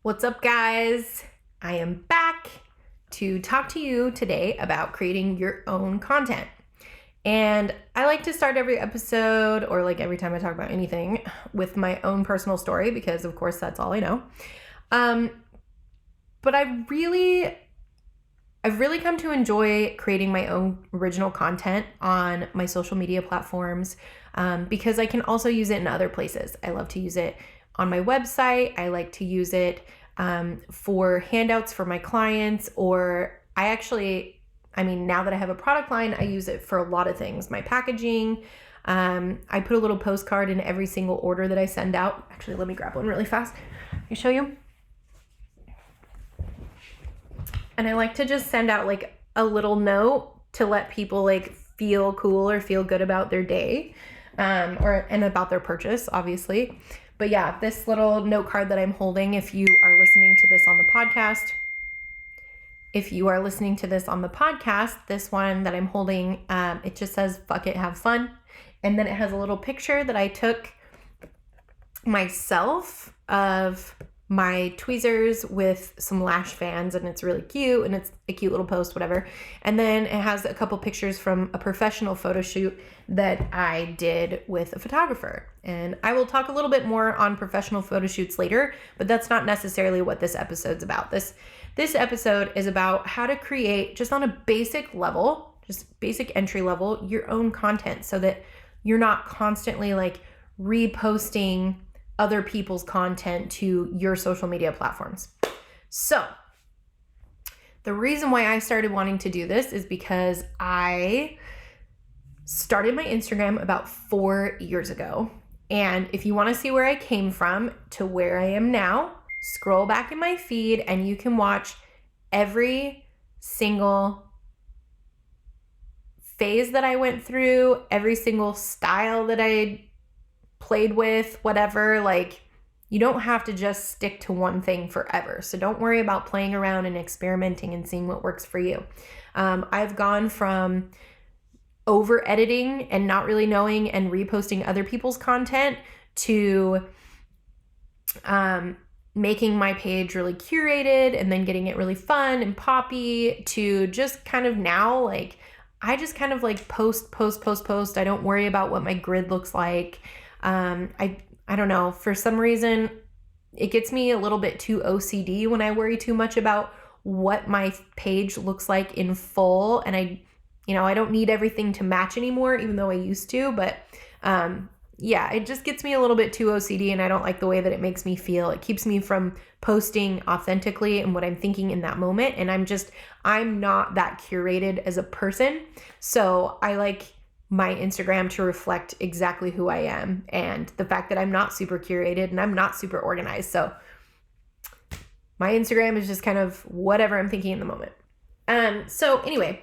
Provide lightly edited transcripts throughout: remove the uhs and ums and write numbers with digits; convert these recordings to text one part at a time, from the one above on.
What's up, guys? I am back to talk to you today about creating your own content. And I like to start every episode, or like every time I talk about anything, with my own personal story because, of course, that's all I know. But I've really come to enjoy creating my own original content on my social media platforms because I can also use it in other places. I love to use it on my website. I like to use it for handouts for my clients, or now that I have a product line, I use it for a lot of things. My packaging, I put a little postcard in every single order that I send out. Actually, let me grab one really fast. Let me show you. And I like to just send out like a little note to let people like feel cool or feel good about their day, and about their purchase, obviously. But yeah, this little note card that I'm holding, if you are listening to this on the podcast, this one that I'm holding, it just says, "Fuck it, have fun." And then it has a little picture that I took myself of my tweezers with some lash fans, and it's really cute, and it's a cute little post, whatever. And then it has a couple pictures from a professional photo shoot that I did with a photographer. And I will talk a little bit more on professional photo shoots later, but that's not necessarily what this episode's about. This episode is about how to create, just on a basic level, just basic entry level, your own content so that you're not constantly like reposting other people's content to your social media platforms. So the reason why I started wanting to do this is because I started my Instagram about 4 years ago. And if you want to see where I came from to where I am now, scroll back in my feed and you can watch every single phase that I went through, every single style that I played with, whatever. Like, you don't have to just stick to one thing forever. So don't worry about playing around and experimenting and seeing what works for you. I've gone from over editing and not really knowing and reposting other people's content to making my page really curated and then getting it really fun and poppy, to just kind of now, like, I just kind of like post. I don't worry about what my grid looks like. I don't know, for some reason it gets me a little bit too OCD when I worry too much about what my page looks like in full. And I don't need everything to match anymore, even though I used to, but, it just gets me a little bit too OCD, and I don't like the way that it makes me feel. It keeps me from posting authentically and what I'm thinking in that moment. And I'm not that curated as a person. So I like my Instagram to reflect exactly who I am, and the fact that I'm not super curated and I'm not super organized. So my Instagram is just kind of whatever I'm thinking in the moment. So anyway,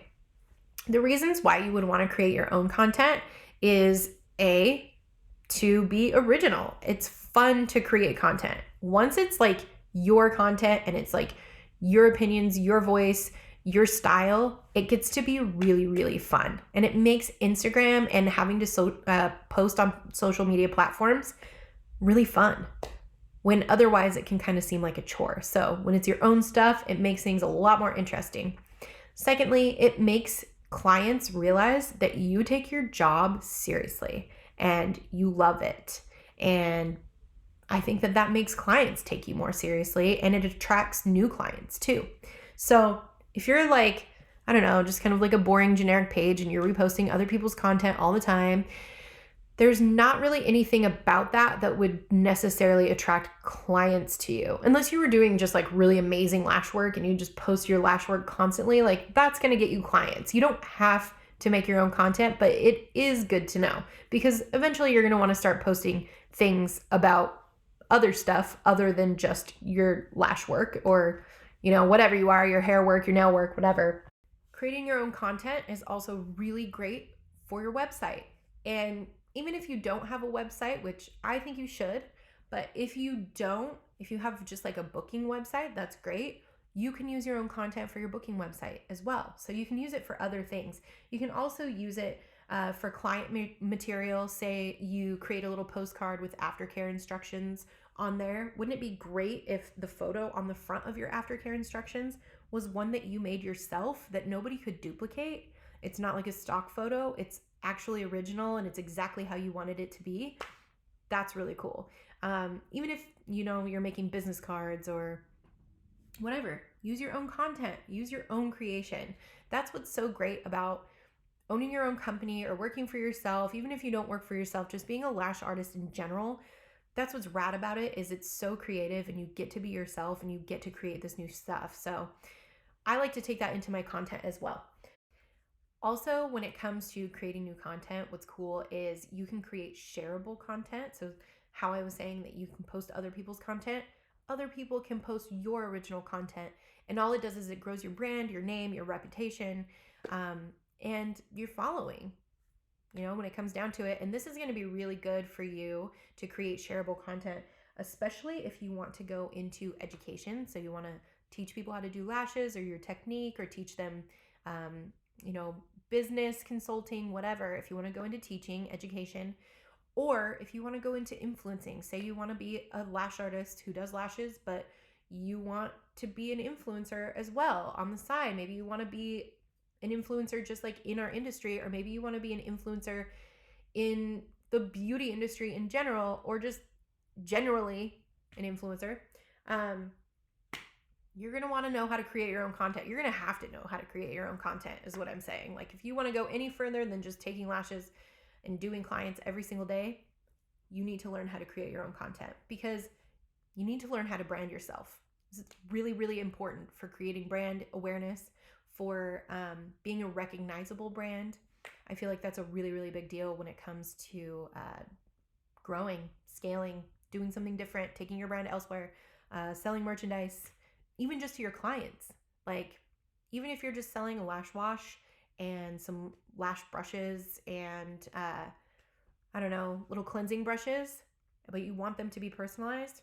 the reasons why you would want to create your own content is to be original. It's fun to create content. Once it's like your content and it's like your opinions, your voice, your style, it gets to be really, really fun. And it makes Instagram and having to post on social media platforms really fun, when otherwise it can kind of seem like a chore. So when it's your own stuff, it makes things a lot more interesting. Secondly, it makes clients realize that you take your job seriously and you love it. And I think that makes clients take you more seriously, and it attracts new clients too. So if you're like, I don't know, just kind of like a boring generic page and you're reposting other people's content all the time, there's not really anything about that would necessarily attract clients to you. Unless you were doing just like really amazing lash work and you just post your lash work constantly, like that's going to get you clients. You don't have to make your own content, but it is good to know, because eventually you're going to want to start posting things about other stuff other than just your lash work, or whatever you are, your hair work, your nail work, whatever. Creating your own content is also really great for your website. And even if you don't have a website, which I think you should, but if you have just like a booking website, that's great. You can use your own content for your booking website as well. So you can use it for other things. You can also use it for client material. Say you create a little postcard with aftercare instructions on there, wouldn't it be great if the photo on the front of your aftercare instructions was one that you made yourself that nobody could duplicate? It's not like a stock photo, it's actually original and it's exactly how you wanted it to be. That's really cool. Even if, you're making business cards or whatever, use your own content, use your own creation. That's what's so great about owning your own company or working for yourself. Even if you don't work for yourself, just being a lash artist in general, that's what's rad about it, is it's so creative and you get to be yourself and you get to create this new stuff. So I like to take that into my content as well. Also, when it comes to creating new content, what's cool is you can create shareable content. So how I was saying that you can post other people's content, other people can post your original content. And all it does is it grows your brand, your name, your reputation, and your following, when it comes down to it. And this is going to be really good for you to create shareable content, especially if you want to go into education. So you want to teach people how to do lashes or your technique, or teach them, business consulting, whatever. If you want to go into teaching, education, or if you want to go into influencing, say you want to be a lash artist who does lashes, but you want to be an influencer as well on the side. Maybe you want to be an influencer just like in our industry, or maybe you want to be an influencer in the beauty industry in general, or just generally an influencer. You're going to want to know how to create your own content. You're going to have to know how to create your own content is what I'm saying. Like if you want to go any further than just taking lashes and doing clients every single day, you need to learn how to create your own content, because you need to learn how to brand yourself. It's really, really important for creating brand awareness, for being a recognizable brand. I feel like that's a really, really big deal when it comes to growing, scaling, doing something different, taking your brand elsewhere, selling merchandise, even just to your clients. Like, even if you're just selling a lash wash and some lash brushes and, little cleansing brushes, but you want them to be personalized,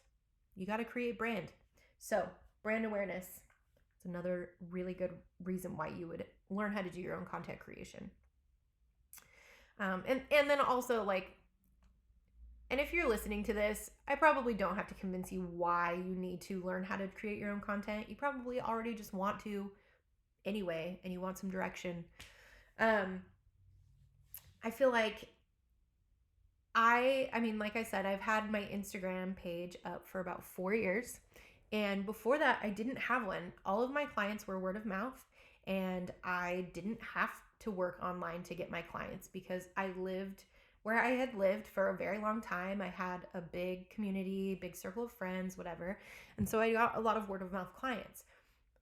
you got to create brand. So brand awareness is another really good reason why you would learn how to do your own content creation. And then also, like, and if you're listening to this, I probably don't have to convince you why you need to learn how to create your own content. You probably already just want to anyway, and you want some direction. I feel like like I said, I've had my Instagram page up for about 4 years. And before that, I didn't have one. All of my clients were word of mouth, and I didn't have to work online to get my clients because I lived where I had lived for a very long time. I had a big community, big circle of friends, whatever. And so I got a lot of word of mouth clients.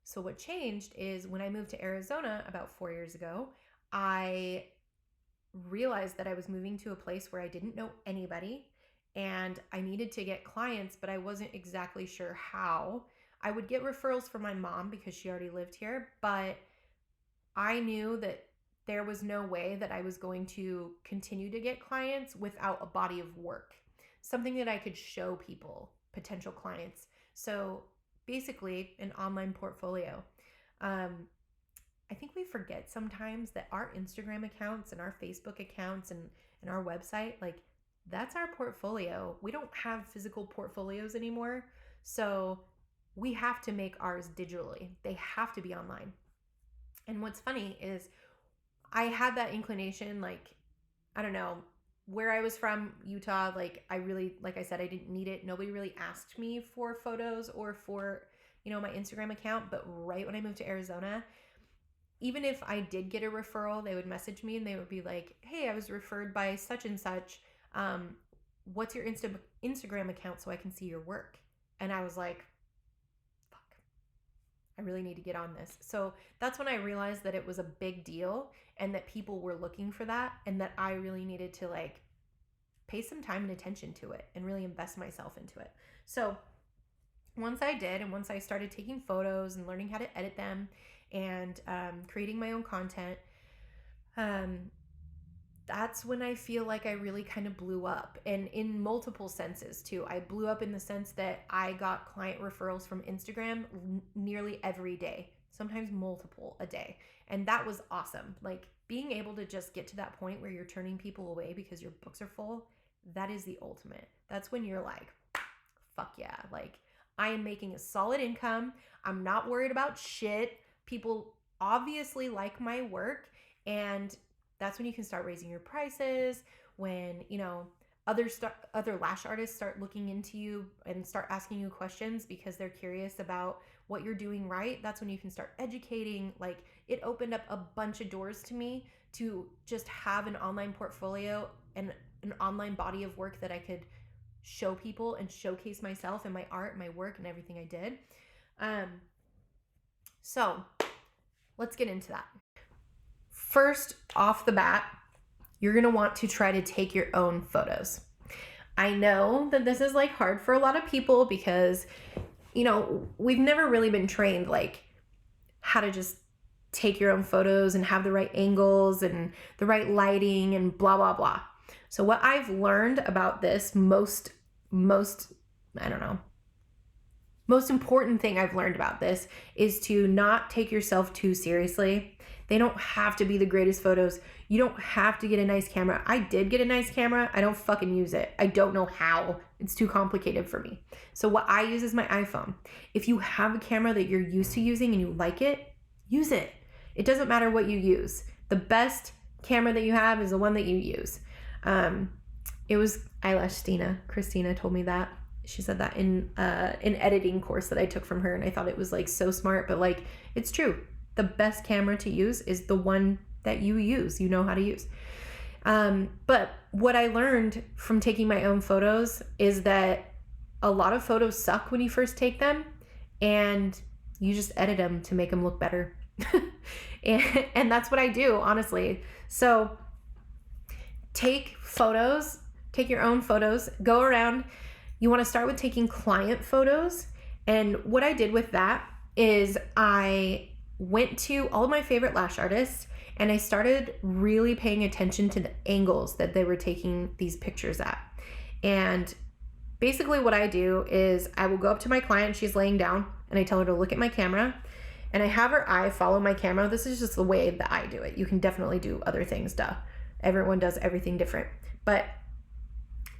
So what changed is when I moved to Arizona about 4 years ago, I realized that I was moving to a place where I didn't know anybody and I needed to get clients, but I wasn't exactly sure how. I would get referrals from my mom because she already lived here, but I knew that there was no way that I was going to continue to get clients without a body of work, something that I could show people, potential clients. So basically an online portfolio. I think we forget sometimes that our Instagram accounts and our Facebook accounts and our website, like, that's our portfolio. We don't have physical portfolios anymore. So we have to make ours digitally. They have to be online. And what's funny is I had that inclination, like, I don't know, where I was from, Utah, like I said, I didn't need it. Nobody really asked me for photos or for, my Instagram account. But right when I moved to Arizona, even if I did get a referral, they would message me and they would be like, hey, I was referred by such and such. What's your Instagram account so I can see your work? And I was like, fuck, I really need to get on this. So that's when I realized that it was a big deal and that people were looking for that, and that I really needed to, like, pay some time and attention to it and really invest myself into it. So once I did, and once I started taking photos and learning how to edit them and creating my own content, that's when I feel like I really kind of blew up, and in multiple senses too. I blew up in the sense that I got client referrals from Instagram nearly every day, sometimes multiple a day. And that was awesome. Like, being able to just get to that point where you're turning people away because your books are full, that is the ultimate. That's when you're like, fuck yeah. Like, I am making a solid income. I'm not worried about shit. People obviously like my work. And that's when you can start raising your prices. When, other lash artists start looking into you and start asking you questions because they're curious about what you're doing right. That's when you can start educating. Like, it opened up a bunch of doors to me to just have an online portfolio and an online body of work that I could show people and showcase myself and my art, my work, and everything I did. So let's get into that. First, off the bat, you're going to want to try to take your own photos. I know that this is like hard for a lot of people because, we've never really been trained like how to just take your own photos and have the right angles and the right lighting and blah, blah, blah. So what I've learned about this most important thing I've learned about this is to not take yourself too seriously. They don't have to be the greatest photos. You don't have to get a nice camera. I did get a nice camera. I don't fucking use it. I don't know how. It's too complicated for me. So what I use is my iPhone. If you have a camera that you're used to using and you like it, use it. It doesn't matter what you use. The best camera that you have is the one that you use. It was Eyelash Christina told me that. She said that in an editing course that I took from her, and I thought it was like so smart, but like it's true. The best camera to use is the one that you use, you know how to use. But what I learned from taking my own photos is that a lot of photos suck when you first take them, and you just edit them to make them look better. and that's what I do, honestly. So take your own photos, go around. You want to start with taking client photos. And what I did with that is I went to all of my favorite lash artists and I started really paying attention to the angles that they were taking these pictures at. And basically what I do is I will go up to my client, she's laying down, and I tell her to look at my camera, and I have her eye follow my camera. This is just the way that I do it. You can definitely do other things, duh. Everyone does everything different. But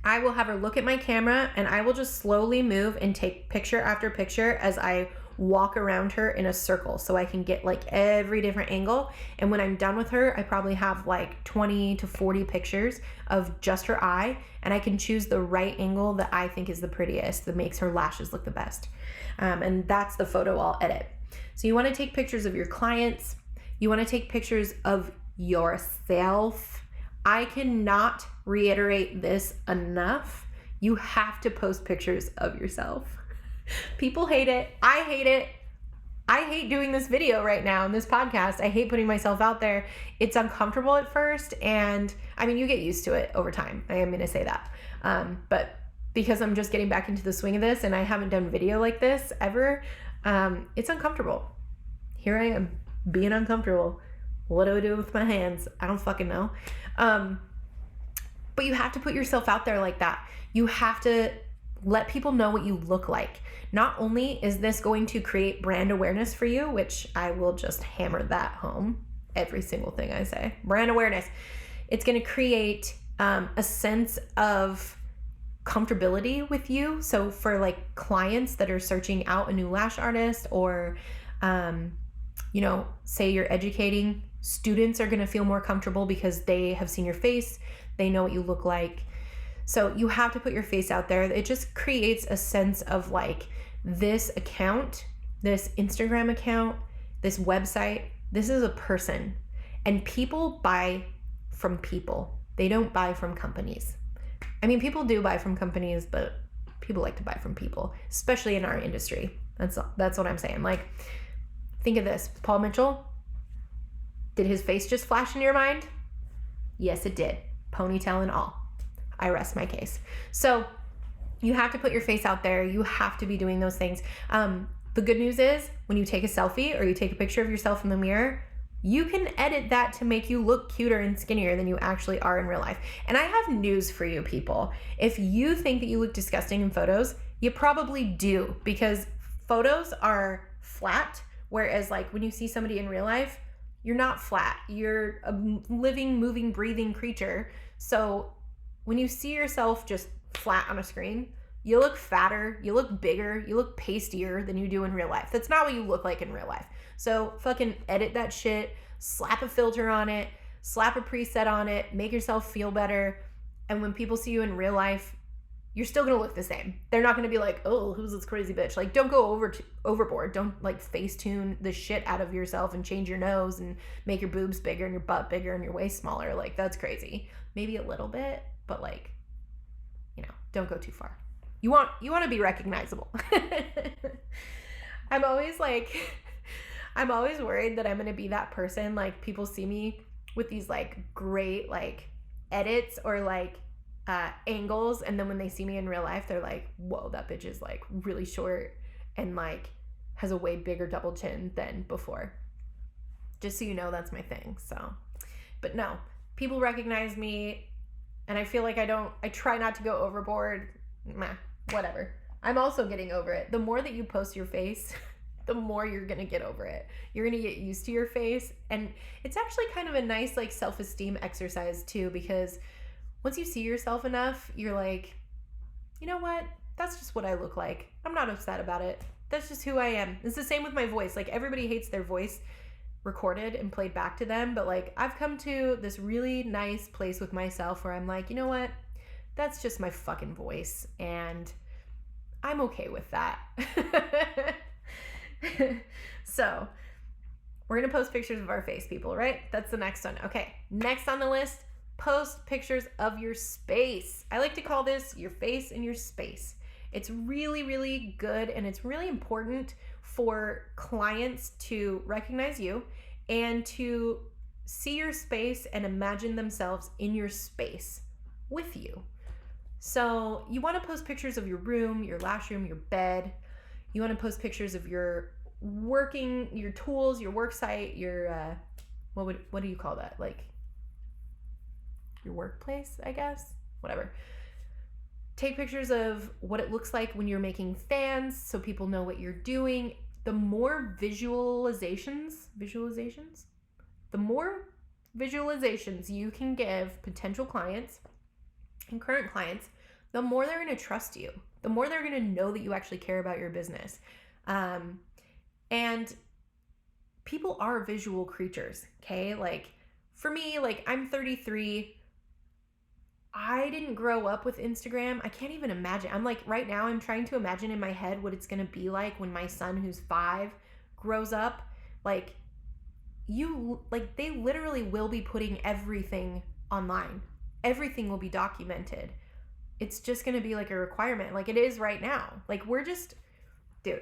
I will have her look at my camera and I will just slowly move and take picture after picture as I walk around her in a circle so I can get like every different angle. And when I'm done with her, I probably have like 20 to 40 pictures of just her eye, and I can choose the right angle that I think is the prettiest, that makes her lashes look the best. And that's the photo I'll edit. So you want to take pictures of your clients. You want to take pictures of yourself. I cannot reiterate this enough. You have to post pictures of yourself. People hate it. I hate it. I hate doing this video right now in this podcast. I hate putting myself out there. It's uncomfortable at first, and I mean, you get used to it over time. I am going to say that. But because I'm just getting back into the swing of this and I haven't done video like this ever, it's uncomfortable. Here I am being uncomfortable. What do I do with my hands? I don't fucking know. But you have to put yourself out there like that. You have to let people know what you look like. Not only is this going to create brand awareness for you, which I will just hammer that home every single thing I say, brand awareness. It's going to create a sense of comfortability with you. So for like clients that are searching out a new lash artist, or say you're educating, students are going to feel more comfortable because they have seen your face. They know what you look like. So you have to put your face out there. It just creates a sense of like, this account, this Instagram account, this website, this is a person. And people buy from people. They don't buy from companies. I mean, people do buy from companies, but people like to buy from people, especially in our industry. That's what I'm saying. Like, think of this. Paul Mitchell, did his face just flash in your mind? Yes, it did. Ponytail and all. I rest my case. So you have to put your face out there. You have to be doing those things. The good news is when you take a selfie or you take a picture of yourself in the mirror, you can edit that to make you look cuter and skinnier than you actually are in real life. And I have news for you people. If you think that you look disgusting in photos, you probably do, because photos are flat. Whereas like when you see somebody in real life, you're not flat. You're a living, moving, breathing creature. So when you see yourself just flat on a screen, You look fatter, you look bigger, you look pastier than you do in real life. That's not what you look like in real life. So fucking edit that shit, slap a filter on it, slap a preset on it, make yourself feel better. And when people see you in real life, you're still gonna look the same. They're not gonna be like, oh, who's this crazy bitch? Like, don't go overboard. Don't like Facetune the shit out of yourself and change your nose and make your boobs bigger and your butt bigger and your waist smaller. Like, that's crazy. Maybe a little bit, but like, don't go too far. You want to be recognizable. I'm always worried that I'm gonna be that person. Like, people see me with these like great like edits or like angles, and then when they see me in real life, they're like, whoa, that bitch is like really short and like has a way bigger double chin than before. Just so you know, that's my thing. So, but no, people recognize me, and I feel like I try not to go overboard. Whatever. I'm also getting over it. The more that you post your face, the more you're gonna get over it. You're gonna get used to your face, and it's actually kind of a nice like self-esteem exercise too, because once you see yourself enough, you're like, you know what? That's just what I look like. I'm not upset about it. That's just who I am. It's the same with my voice. Like, everybody hates their voice recorded and played back to them, but like, I've come to this really nice place with myself where I'm like, you know what? That's just my fucking voice, and I'm okay with that. So, we're gonna post pictures of our face, people, right? That's the next one. Okay, next on the list, post pictures of your space. I like to call this your face and your space. It's really, really good, and it's really important for clients to recognize you and to see your space and imagine themselves in your space with you. So you want to post pictures of your room, your lash room, your bed. You want to post pictures of your your tools, your work site, your what do you call that? Like, your workplace, I guess. Whatever. Take pictures of what it looks like when you're making fans so people know what you're doing. The more visualizations, the more visualizations you can give potential clients and current clients, the more they're going to trust you, the more they're going to know that you actually care about your business. And people are visual creatures, okay? Like, for me, like, I'm 33. I didn't grow up with Instagram. I can't even imagine. I'm like, right now, I'm trying to imagine in my head what it's going to be like when my son, who's 5, grows up. Like, they literally will be putting everything online. Everything will be documented. It's just going to be like a requirement, like it is right now. Like, dude,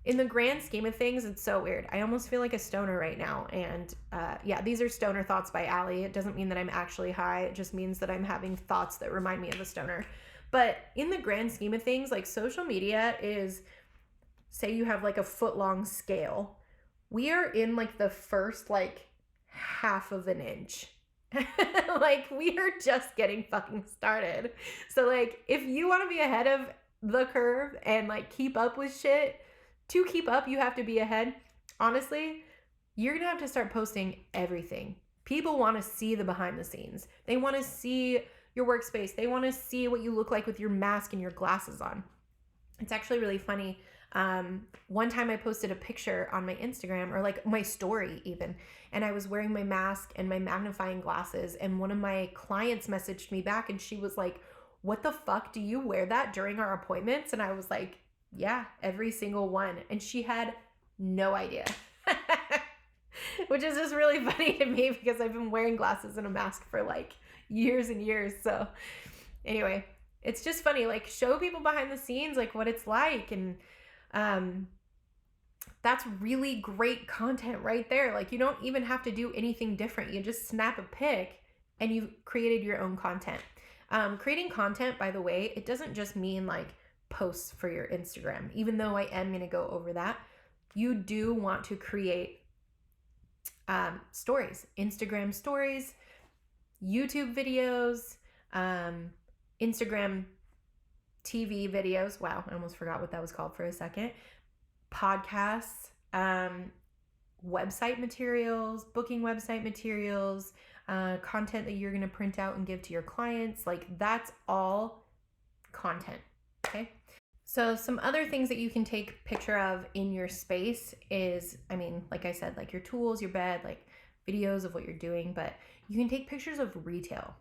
in the grand scheme of things, it's so weird. I almost feel like a stoner right now. And yeah, these are stoner thoughts by Allie. It doesn't mean that I'm actually high. It just means that I'm having thoughts that remind me of a stoner. But in the grand scheme of things, like, social media is, say you have like a foot-long scale. We are in like the first like half of an inch. Like, we are just getting fucking started. So like, if you want to be ahead of the curve and like keep up with shit, to keep up, you have to be ahead. Honestly, you're going to have to start posting everything. People want to see the behind the scenes. They want to see your workspace. They want to see what you look like with your mask and your glasses on. It's actually really funny. One time I posted a picture on my Instagram, or like my story even, and I was wearing my mask and my magnifying glasses, and one of my clients messaged me back, and she was like, what the fuck, do you wear that during our appointments? And I was like, yeah, every single one. And she had no idea. Which is just really funny to me, because I've been wearing glasses and a mask for like years and years. So anyway, it's just funny, like, show people behind the scenes, like, what it's like. And that's really great content right there. Like, you don't even have to do anything different. You just snap a pic and you've created your own content. Creating content, by the way, it doesn't just mean like posts for your Instagram, even though I am going to go over that. You do want to create stories, Instagram stories, YouTube videos, Instagram TV videos. Wow, I almost forgot what that was called for a second. Podcasts, website materials, booking website materials, content that you're going to print out and give to your clients. Like, that's all content. Okay. So some other things that you can take picture of in your space is, I mean, like I said, like your tools, your bed, like videos of what you're doing, but you can take pictures of retail.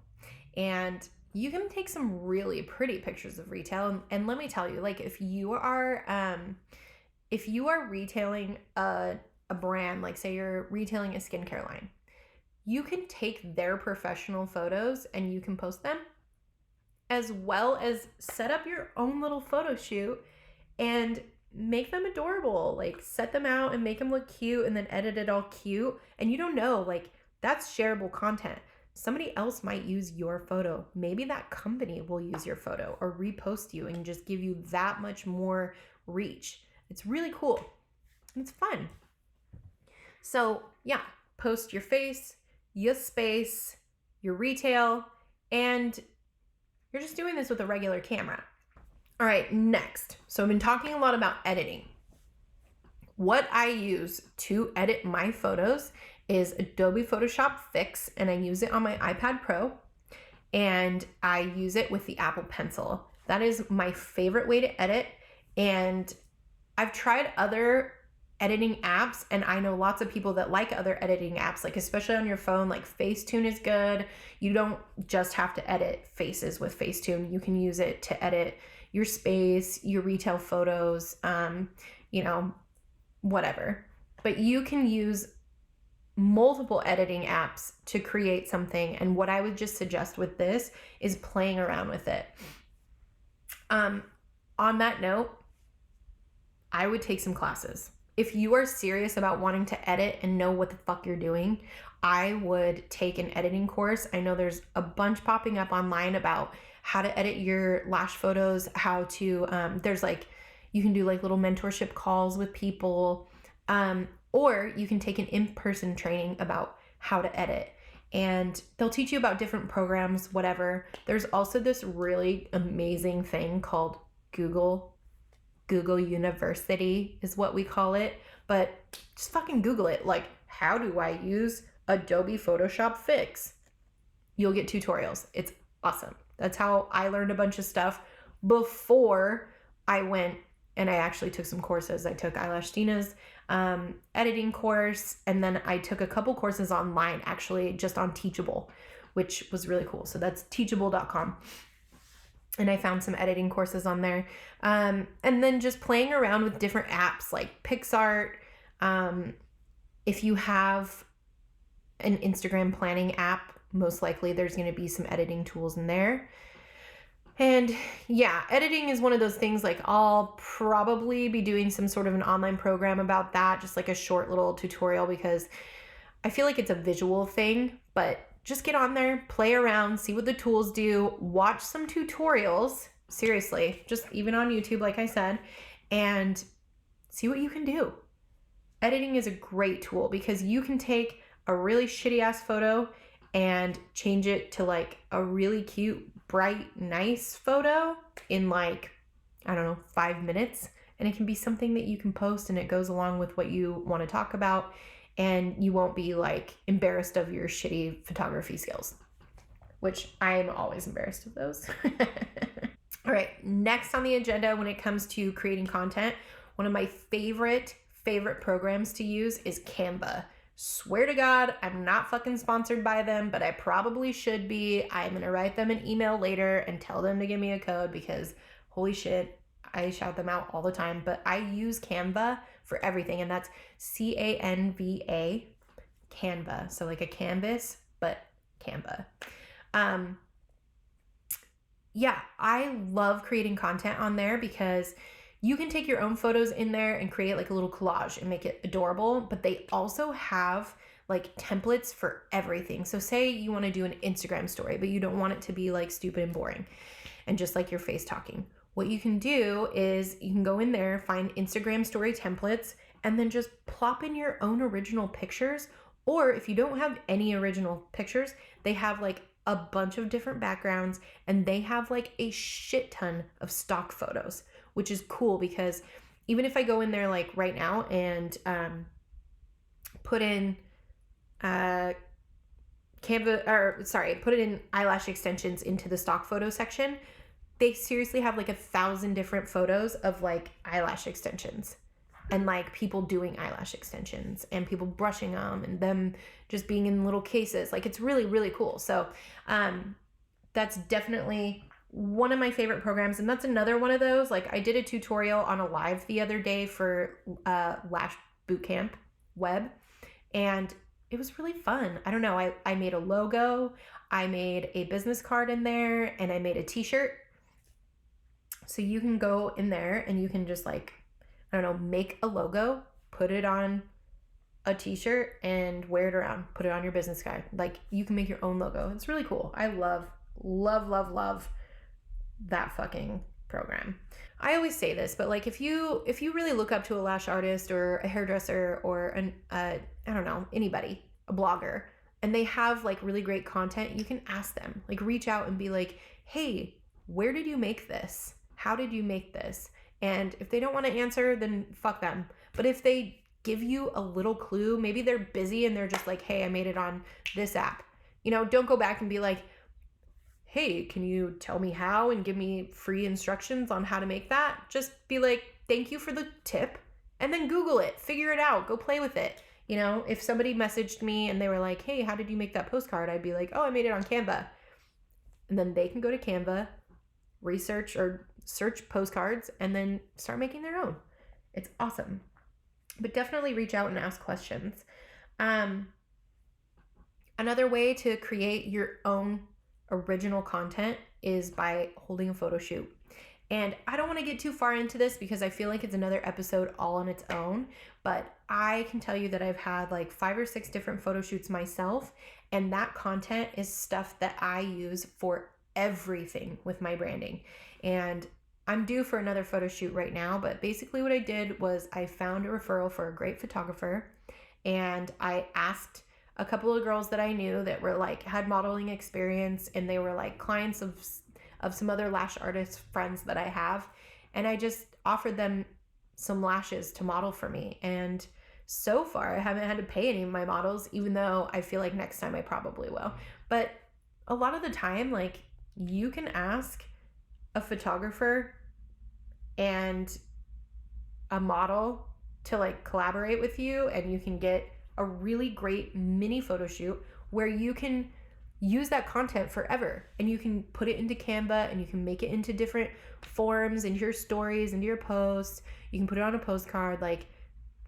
And you can take some really pretty pictures of retail. And let me tell you, like if you are retailing a brand, like say you're retailing a skincare line, you can take their professional photos and you can post them, as well as set up your own little photo shoot and make them adorable. Like set them out and make them look cute and then edit it all cute. And you don't know, like that's shareable content. Somebody else might use your photo. Maybe that company will use your photo or repost you and just give you that much more reach. It's really cool. And it's fun. So yeah, post your face, your space, your retail, and you're just doing this with a regular camera. All right, next. So I've been talking a lot about editing. What I use to edit my photos is Adobe Photoshop Fix, and I use it on my iPad Pro, and I use it with the Apple Pencil. That is my favorite way to edit, and I've tried other editing apps, and I know lots of people that like other editing apps, like especially on your phone, like Facetune is good. You don't just have to edit faces with Facetune. You can use it to edit your space, your retail photos, whatever. But you can use multiple editing apps to create something. And what I would just suggest with this is playing around with it. On that note, I would take some classes. If you are serious about wanting to edit and know what the fuck you're doing, I would take an editing course. I know there's a bunch popping up online about how to edit your lash photos, how to, there's like, you can do like little mentorship calls with people, or you can take an in-person training about how to edit. And they'll teach you about different programs, whatever. There's also this really amazing thing called Google University is what we call it, but just fucking Google it. Like, how do I use Adobe Photoshop Fix? You'll get tutorials. It's awesome. That's how I learned a bunch of stuff before I went and I actually took some courses. I took Eyelash Dina's editing course, and then I took a couple courses online, actually just on Teachable, which was really cool. So that's teachable.com. And I found some editing courses on there. And then just playing around with different apps like PicsArt. If you have an Instagram planning app, most likely there's going to be some editing tools in there. And yeah, editing is one of those things, like I'll probably be doing some sort of an online program about that, just like a short little tutorial, because I feel like it's a visual thing, but just get on there, play around, see what the tools do, watch some tutorials, seriously, just even on YouTube, like I said, and see what you can do. Editing is a great tool because you can take a really shitty ass photo and change it to like a really cute, bright, nice photo in like, 5 minutes. And it can be something that you can post and it goes along with what you want to talk about. And you won't be like embarrassed of your shitty photography skills, which I'm always embarrassed of those. All right, next on the agenda when it comes to creating content, one of my favorite programs to use is Canva. Swear to God, I'm not fucking sponsored by them, but I probably should be. I'm going to write them an email later and tell them to give me a code because holy shit, I shout them out all the time. But I use Canva for everything, and that's Canva, Canva. So like a canvas, but Canva. Yeah, I love creating content on there because you can take your own photos in there and create like a little collage and make it adorable, but they also have like templates for everything. So say you want to do an Instagram story, but you don't want it to be like stupid and boring and just like your face talking. What you can do is you can go in there, find Instagram story templates, and then just plop in your own original pictures. Or if you don't have any original pictures, they have like a bunch of different backgrounds and they have like a shit ton of stock photos, which is cool because even if I go in there like right now and put in put it in eyelash extensions into the stock photo section, they seriously have like 1,000 different photos of like eyelash extensions and like people doing eyelash extensions and people brushing them and them just being in little cases. Like it's really, really cool. So that's definitely one of my favorite programs. And that's another one of those. Like I did a tutorial on a live the other day for Lash Bootcamp Web, and it was really fun. I don't know. I made a logo, I made a business card in there, and I made a t-shirt. So you can go in there and you can just like, I don't know, make a logo, put it on a t-shirt and wear it around, put it on your business card. Like you can make your own logo. It's really cool. I love that fucking program. I always say this, but like if you really look up to a lash artist or a hairdresser or I don't know, anybody, a blogger, and they have like really great content, you can ask them, like reach out and be like, hey, where did you make this? How did you make this? And if they don't want to answer, then fuck them. But if they give you a little clue, maybe they're busy and they're just like, hey, I made it on this app. You know, don't go back and be like, hey, can you tell me how and give me free instructions on how to make that? Just be like, thank you for the tip, and then Google it, figure it out, go play with it. You know, if somebody messaged me and they were like, hey, how did you make that postcard? I'd be like, oh, I made it on Canva. And then they can go to Canva, research or search postcards, and then start making their own. It's awesome. But definitely reach out and ask questions. Another way to create your own original content is by holding a photo shoot. And I don't want to get too far into this because I feel like it's another episode all on its own, but I can tell you that I've had like 5 or 6 different photo shoots myself, and that content is stuff that I use for everything with my branding. And I'm due for another photo shoot right now, but basically what I did was I found a referral for a great photographer, and I asked a couple of girls that I knew that were like had modeling experience, and they were like clients of some other lash artist friends that I have, and I just offered them some lashes to model for me. And so far I haven't had to pay any of my models, even though I feel like next time I probably will. But a lot of the time, like, you can ask a photographer and a model to like collaborate with you, and you can get a really great mini photo shoot where you can use that content forever, and you can put it into Canva, and you can make it into different forms, into your stories, into your posts. You can put it on a postcard. Like,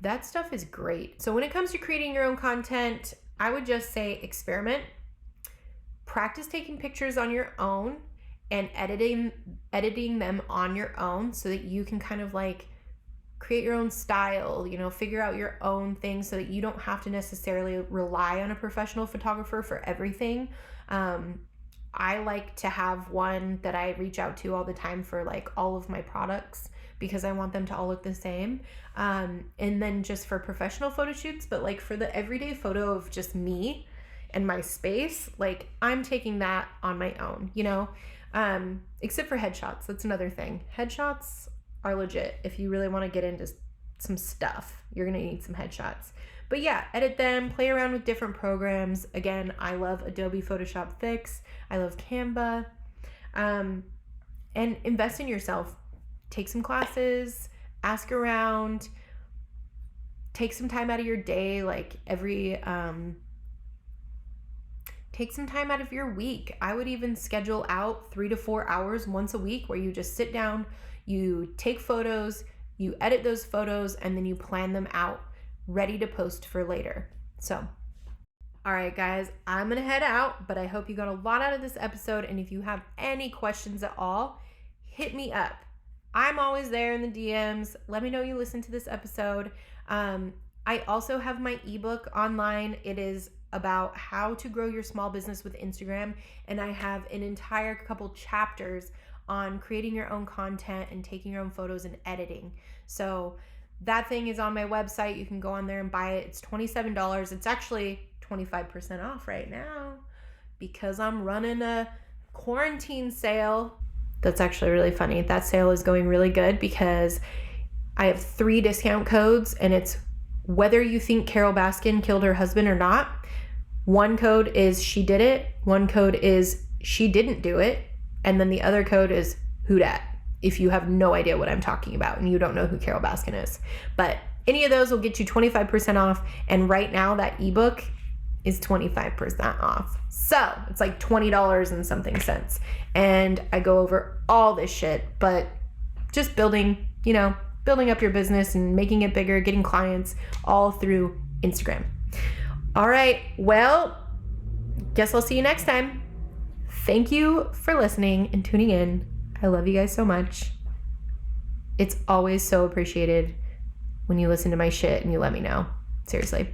that stuff is great. So when it comes to creating your own content, I would just say experiment. Practice taking pictures on your own and editing them on your own so that you can kind of like create your own style, you know, figure out your own thing so that you don't have to necessarily rely on a professional photographer for everything. I like to have one that I reach out to all the time for like all of my products because I want them to all look the same. And then just for professional photo shoots, but like for the everyday photo of just me and my space, like I'm taking that on my own, you know, except for headshots. That's another thing. Headshots are legit. If you really want to get into some stuff, you're going to need some headshots. But yeah, edit them, play around with different programs. Again, I love Adobe Photoshop Fix. I love Canva. And invest in yourself. Take some classes, ask around, take some time out of your day, like take some time out of your week. I would even schedule out 3 to 4 hours once a week where you just sit down, you take photos, you edit those photos, and then you plan them out, ready to post for later. So, all right, guys, I'm going to head out, but I hope you got a lot out of this episode. And if you have any questions at all, hit me up. I'm always there in the DMs. Let me know you listened to this episode. I also have my ebook online. It is about how to grow your small business with Instagram. And I have an entire couple chapters on creating your own content and taking your own photos and editing. So that thing is on my website. You can go on there and buy it. It's $27. It's actually 25% off right now because I'm running a quarantine sale. That's actually really funny. That sale is going really good because I have 3 discount codes, and it's whether you think Carol Baskin killed her husband or not. One code is she did it. One code is she didn't do it. And then the other code is who dat if you have no idea what I'm talking about and you don't know who Carol Baskin is. But any of those will get you 25% off. And right now that ebook is 25% off. So it's like $20 and something cents. And I go over all this shit, but just building up your business and making it bigger, getting clients all through Instagram. All right. Well, guess I'll see you next time. Thank you for listening and tuning in. I love you guys so much. It's always so appreciated when you listen to my shit and you let me know. Seriously.